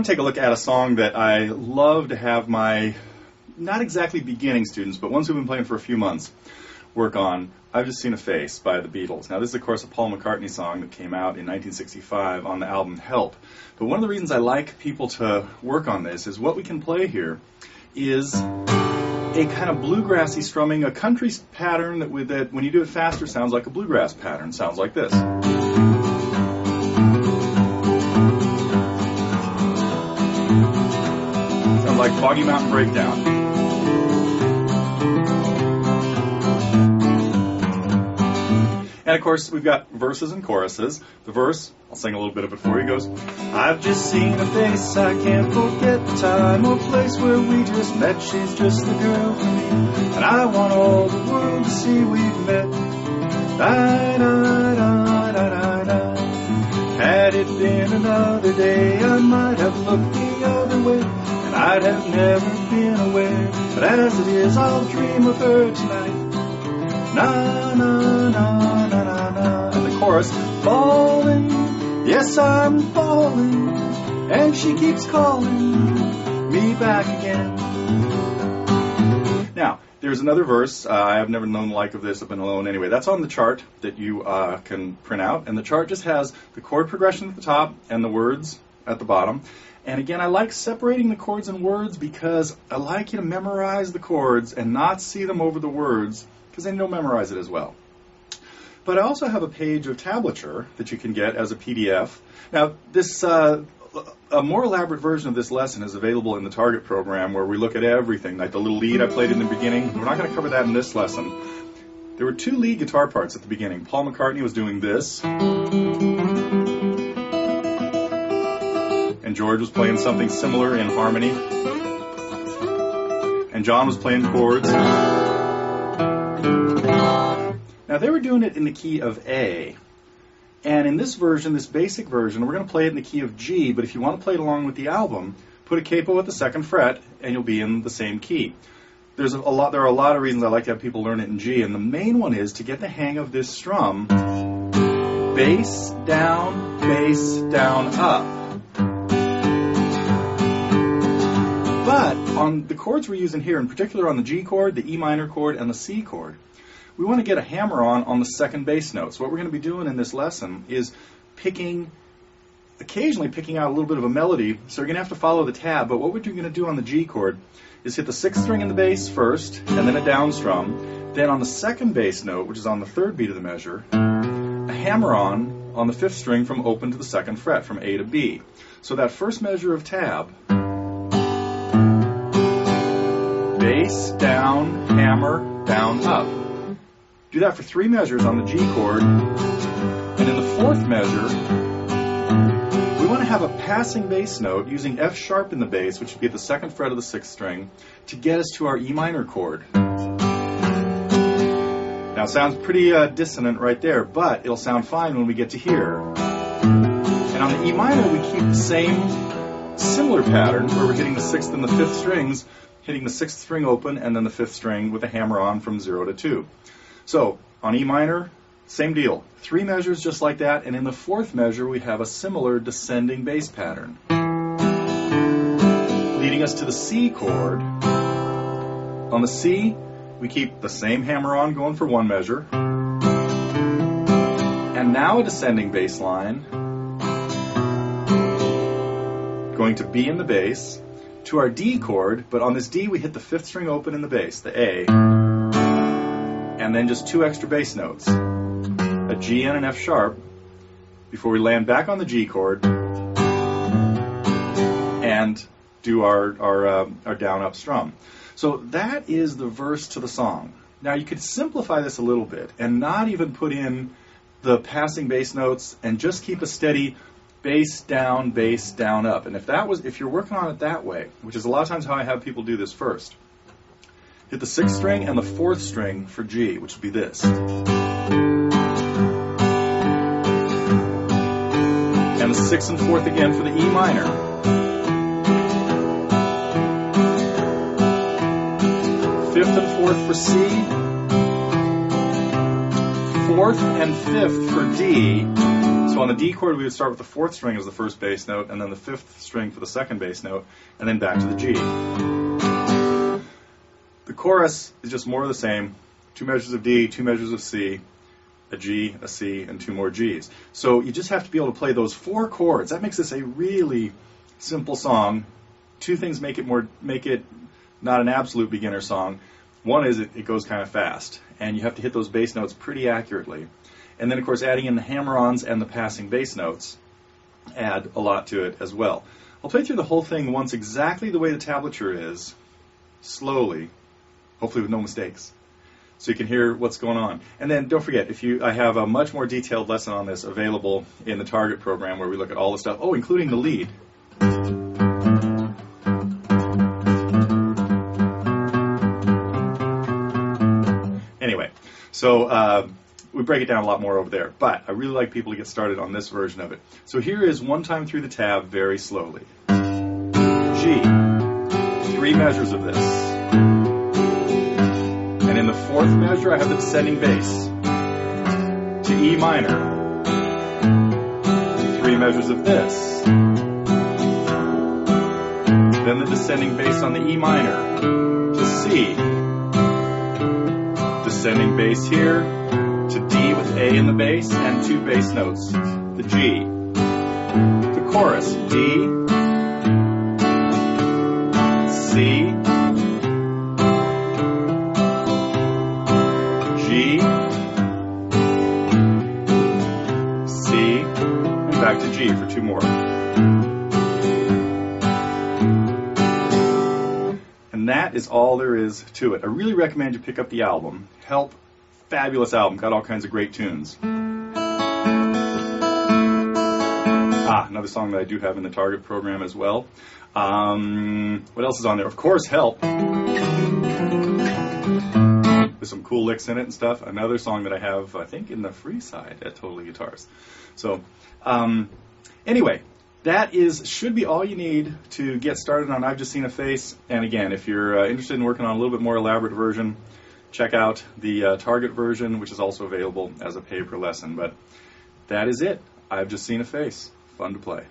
want to take a look at a song that I love to have my, not exactly beginning students, but ones who've been playing for a few months, work on. I've Just Seen a Face by the Beatles. Now, this is, of course, a Paul McCartney song that came out in 1965 on the album Help. But one of the reasons I like people to work on this is what we can play here is a kind of bluegrassy strumming, a country pattern that when you do it faster sounds like a bluegrass pattern. Sounds like this. Sounds like Foggy Mountain Breakdown. And of course, we've got verses and choruses. The verse, I'll sing a little bit of it for you, goes, I've just seen a face, I can't forget the time or place where we just met. She's just the girl for me, and I want all the world to see we've met. Da-da-da-da-da-da. Had it been another day, I might have looked the other way, and I'd have never been aware. But as it is, I'll dream of her tonight. Na-na-na-na-na-na. And the chorus, falling, yes, I'm falling, and she keeps calling me back again. Now, there's another verse. I have never known the like of this. I've been alone anyway. That's on the chart that you can print out. And the chart just has the chord progression at the top and the words at the bottom. And again, I like separating the chords and words because I like you to memorize the chords and not see them over the words, because then you'll memorize it as well. But I also have a page of tablature that you can get as a PDF. Now, this a more elaborate version of this lesson is available in the Target program, where we look at everything, like the little lead I played in the beginning. We're not going to cover that in this lesson. There were two lead guitar parts at the beginning. Paul McCartney was doing this, and George was playing something similar in harmony, and John was playing chords. Now, they were doing it in the key of A. And in this version, this basic version, we're going to play it in the key of G, but if you want to play it along with the album, put a capo at the second fret, and you'll be in the same key. There are a lot of reasons I like to have people learn it in G, and the main one is to get the hang of this strum, bass, down, up. But on the chords we're using here, in particular on the G chord, the E minor chord, and the C chord, we want to get a hammer on the second bass note. So what we're going to be doing in this lesson is occasionally picking out a little bit of a melody. So you're going to have to follow the tab. But what we're going to do on the G chord is hit the sixth string in the bass first, and then a down strum. Then on the second bass note, which is on the third beat of the measure, a hammer on the fifth string from open to the second fret, from A to B. So that first measure of tab, bass, down, hammer, down, up. Do that for 3 measures on the G chord, and in the fourth measure, we want to have a passing bass note using F sharp in the bass, which would be at the second fret of the sixth string, to get us to our E minor chord. Now, it sounds pretty dissonant right there, but it'll sound fine when we get to here. And on the E minor, we keep the same similar pattern, where we're hitting the sixth and the fifth strings, hitting the sixth string open, and then the fifth string with a hammer on from 0 to 2. So, on E minor, same deal. 3 measures just like that, and in the fourth measure we have a similar descending bass pattern, leading us to the C chord. On the C, we keep the same hammer on going for 1 measure, and now a descending bass line, going to B in the bass, to our D chord, but on this D we hit the fifth string open in the bass, the A, and then just 2 extra bass notes, a G and an F sharp, before we land back on the G chord and do our down up strum. So that is the verse to the song. Now you could simplify this a little bit and not even put in the passing bass notes and just keep a steady bass, down, up. And if you're working on it that way, which is a lot of times how I have people do this first, hit the sixth string and the fourth string for G, which would be this. And the sixth and fourth again for the E minor. Fifth and fourth for C. Fourth and fifth for D. So on the D chord, we would start with the fourth string as the first bass note, and then the fifth string for the second bass note, and then back to the G. The chorus is just more of the same. 2 measures of D, 2 measures of C, a G, a C, and 2 more Gs. So you just have to be able to play those 4 chords. That makes this a really simple song. 2 things make it not an absolute beginner song. One is it goes kind of fast, and you have to hit those bass notes pretty accurately. And then, of course, adding in the hammer-ons and the passing bass notes add a lot to it as well. I'll play through the whole thing once exactly the way the tablature is, slowly, hopefully with no mistakes, so you can hear what's going on. And then don't forget, I have a much more detailed lesson on this available in the Target program where we look at all the stuff, including the lead. Anyway, so we break it down a lot more over there, but I really like people to get started on this version of it. So here is one time through the tab very slowly. G, 3 measures of this. And in the 4th measure, I have the descending bass to E minor. 3 measures of this. Then the descending bass on the E minor to C. Descending bass here to D with A in the bass and 2 bass notes, the G. The chorus, D, C, G, C, and back to G for 2 more. And that is all there is to it. I really recommend you pick up the album. Help, fabulous album, got all kinds of great tunes. Another song that I do have in the Target program as well. What else is on there? Of course, Help. With some cool licks in it and stuff. Another song that I have, I think, in the free side at Totally Guitars. So, anyway, that should be all you need to get started on I've Just Seen a Face. And again, if you're interested in working on a little bit more elaborate version, check out the Target version, which is also available as a pay-per lesson. But that is it. I've Just Seen a Face. Fun to play.